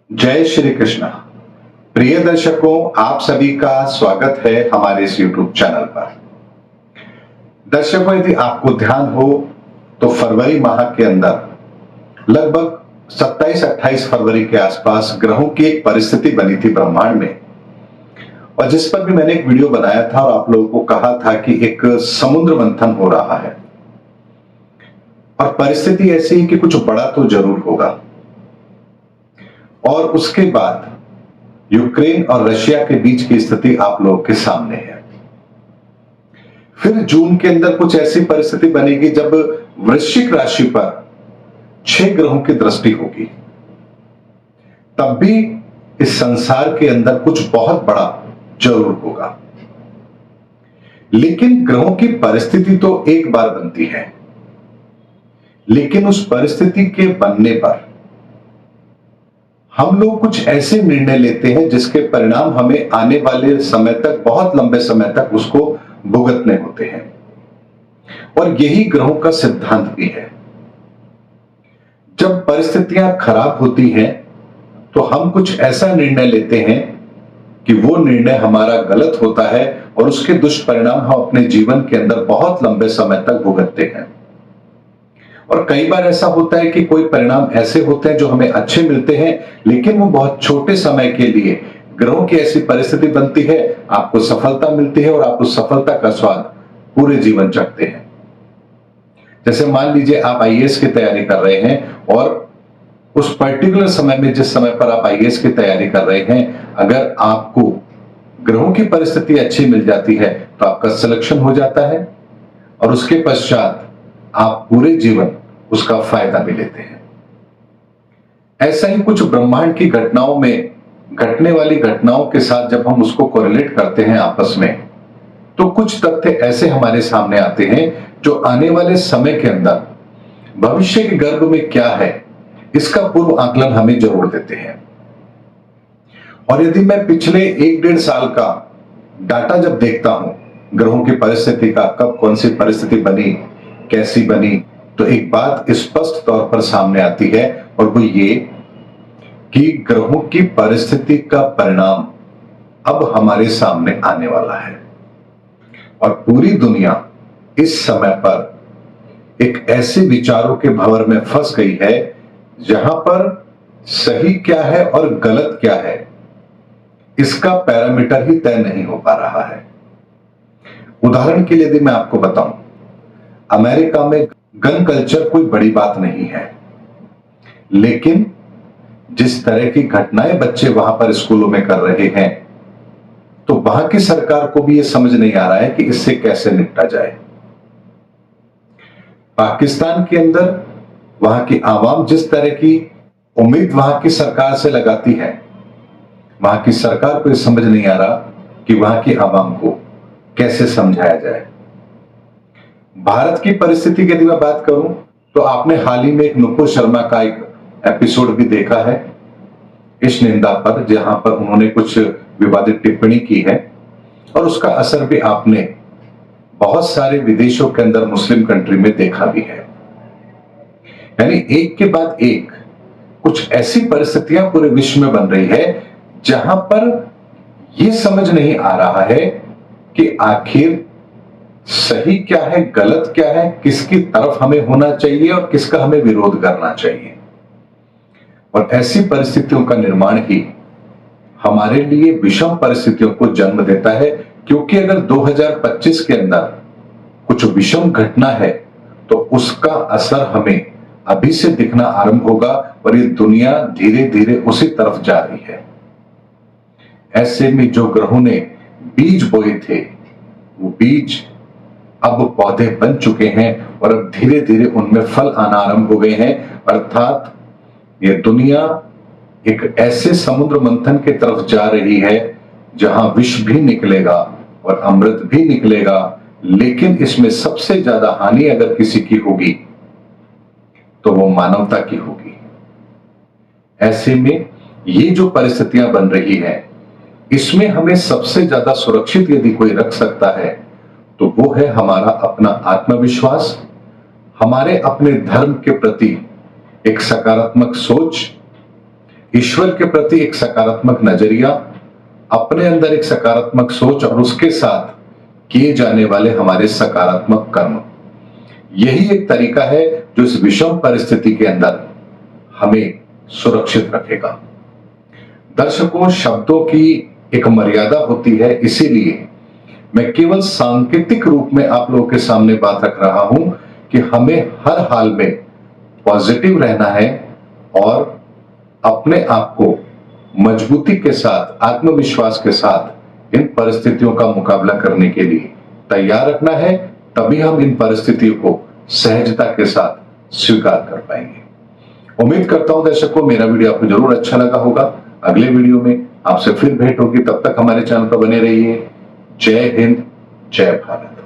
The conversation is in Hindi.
जय श्री कृष्ण। प्रिय दर्शकों, आप सभी का स्वागत है हमारे इस YouTube चैनल पर। दर्शकों, यदि आपको ध्यान हो तो फरवरी माह के अंदर लगभग 27-28 फरवरी के आसपास ग्रहों की एक परिस्थिति बनी थी ब्रह्मांड में, और जिस पर भी मैंने एक वीडियो बनाया था और आप लोगों को कहा था कि एक समुद्र मंथन हो रहा है और परिस्थिति ऐसी है कि कुछ बड़ा तो जरूर होगा। और उसके बाद यूक्रेन और रशिया के बीच की स्थिति आप लोगों के सामने है। फिर जून के अंदर कुछ ऐसी परिस्थिति बनेगी जब वृश्चिक राशि पर 6 ग्रहों की दृष्टि होगी। तब भी इस संसार के अंदर कुछ बहुत बड़ा जरूर होगा। लेकिन ग्रहों की परिस्थिति तो एक बार बनती है, लेकिन उस परिस्थिति के बनने पर हम लोग कुछ ऐसे निर्णय लेते हैं जिसके परिणाम हमें आने वाले समय तक, बहुत लंबे समय तक उसको भुगतने होते हैं। और यही ग्रहों का सिद्धांत भी है। जब परिस्थितियां खराब होती हैं तो हम कुछ ऐसा निर्णय लेते हैं कि वो निर्णय हमारा गलत होता है और उसके दुष्परिणाम हम अपने जीवन के अंदर बहुत लंबे समय तक भुगतते हैं। और कई बार ऐसा होता है कि कोई परिणाम ऐसे होते हैं जो हमें अच्छे मिलते हैं, लेकिन वो बहुत छोटे समय के लिए ग्रहों की ऐसी परिस्थिति बनती है, आपको सफलता मिलती है और आप उस सफलता का स्वाद पूरे जीवन चखते हैं। जैसे मान लीजिए आप आईएएस की तैयारी कर रहे हैं और उस पर्टिकुलर समय में, जिस समय पर आप आईएएस की तैयारी कर रहे हैं, अगर आपको ग्रहों की परिस्थिति अच्छी मिल जाती है तो आपका सिलेक्शन हो जाता है और उसके पश्चात आप पूरे जीवन उसका फायदा भी लेते हैं। ऐसा ही कुछ ब्रह्मांड की घटनाओं में घटने वाली घटनाओं के साथ जब हम उसको कोरिलेट करते हैं आपस में, तो कुछ तथ्य ऐसे हमारे सामने आते हैं जो आने वाले समय के अंदर भविष्य के गर्भ में क्या है इसका पूर्व आकलन हमें जरूर देते हैं। और यदि मैं पिछले 1-1.5 साल का डाटा जब देखता हूं ग्रहों की परिस्थिति का, कब कौन सी परिस्थिति बनी, कैसी बनी, तो एक बात स्पष्ट तौर पर सामने आती है और वो ये कि ग्रहों की परिस्थिति का परिणाम अब हमारे सामने आने वाला है। और पूरी दुनिया इस समय पर एक ऐसे विचारों के भंवर में फंस गई है जहां पर सही क्या है और गलत क्या है इसका पैरामीटर ही तय नहीं हो पा रहा है। उदाहरण के लिए यदि मैं आपको बताऊं, अमेरिका में गन कल्चर कोई बड़ी बात नहीं है, लेकिन जिस तरह की घटनाएं बच्चे वहां पर स्कूलों में कर रहे हैं, तो वहां की सरकार को भी यह समझ नहीं आ रहा है कि इससे कैसे निपटा जाए। पाकिस्तान के अंदर वहां की आवाम जिस तरह की उम्मीद वहां की सरकार से लगाती है, वहां की सरकार को यह समझ नहीं आ रहा कि वहां की आवाम को कैसे समझाया जाए। भारत की परिस्थिति की यदि मैं बात करूं तो आपने हाल ही में एक नुपुर शर्मा का एक एपिसोड भी देखा है इस निंदा पर, जहां पर उन्होंने कुछ विवादित टिप्पणी की है और उसका असर भी आपने बहुत सारे विदेशों के अंदर मुस्लिम कंट्री में देखा भी है। यानी एक के बाद एक कुछ ऐसी परिस्थितियां पूरे विश्व में बन रही है जहां पर यह समझ नहीं आ रहा है कि आखिर सही क्या है, गलत क्या है, किसकी तरफ हमें होना चाहिए और किसका हमें विरोध करना चाहिए। और ऐसी परिस्थितियों का निर्माण ही हमारे लिए विषम परिस्थितियों को जन्म देता है, क्योंकि अगर 2025 के अंदर कुछ विषम घटना है तो उसका असर हमें अभी से दिखना आरंभ होगा और ये दुनिया धीरे धीरे उसी तरफ जा रही है। ऐसे में जो ग्रहों ने बीज बोए थे, वो बीज अब पौधे बन चुके हैं और अब धीरे धीरे उनमें फल आना आरंभ हो गए हैं। अर्थात ये दुनिया एक ऐसे समुद्र मंथन की तरफ जा रही है जहां विष भी निकलेगा और अमृत भी निकलेगा, लेकिन इसमें सबसे ज्यादा हानि अगर किसी की होगी तो वो मानवता की होगी। ऐसे में ये जो परिस्थितियां बन रही है, इसमें हमें सबसे ज्यादा सुरक्षित यदि कोई रख सकता है तो वो है हमारा अपना आत्मविश्वास, हमारे अपने धर्म के प्रति एक सकारात्मक सोच, ईश्वर के प्रति एक सकारात्मक नजरिया, अपने अंदर एक सकारात्मक सोच और उसके साथ किए जाने वाले हमारे सकारात्मक कर्म, यही एक तरीका है जो इस विषम परिस्थिति के अंदर हमें सुरक्षित रखेगा। दर्शकों, शब्दों की एक मर्यादा होती है, इसीलिए मैं केवल सांकेतिक रूप में आप लोगों के सामने बात रख रहा हूं कि हमें हर हाल में पॉजिटिव रहना है और अपने आप को मजबूती के साथ, आत्मविश्वास के साथ इन परिस्थितियों का मुकाबला करने के लिए तैयार रखना है। तभी हम इन परिस्थितियों को सहजता के साथ स्वीकार कर पाएंगे। उम्मीद करता हूं दर्शकों, मेरा वीडियो आपको जरूर अच्छा लगा होगा। अगले वीडियो में आपसे फिर भेंट होगी, तब तक हमारे चैनल पर बने रहिए। जय हिंद, जय भारत।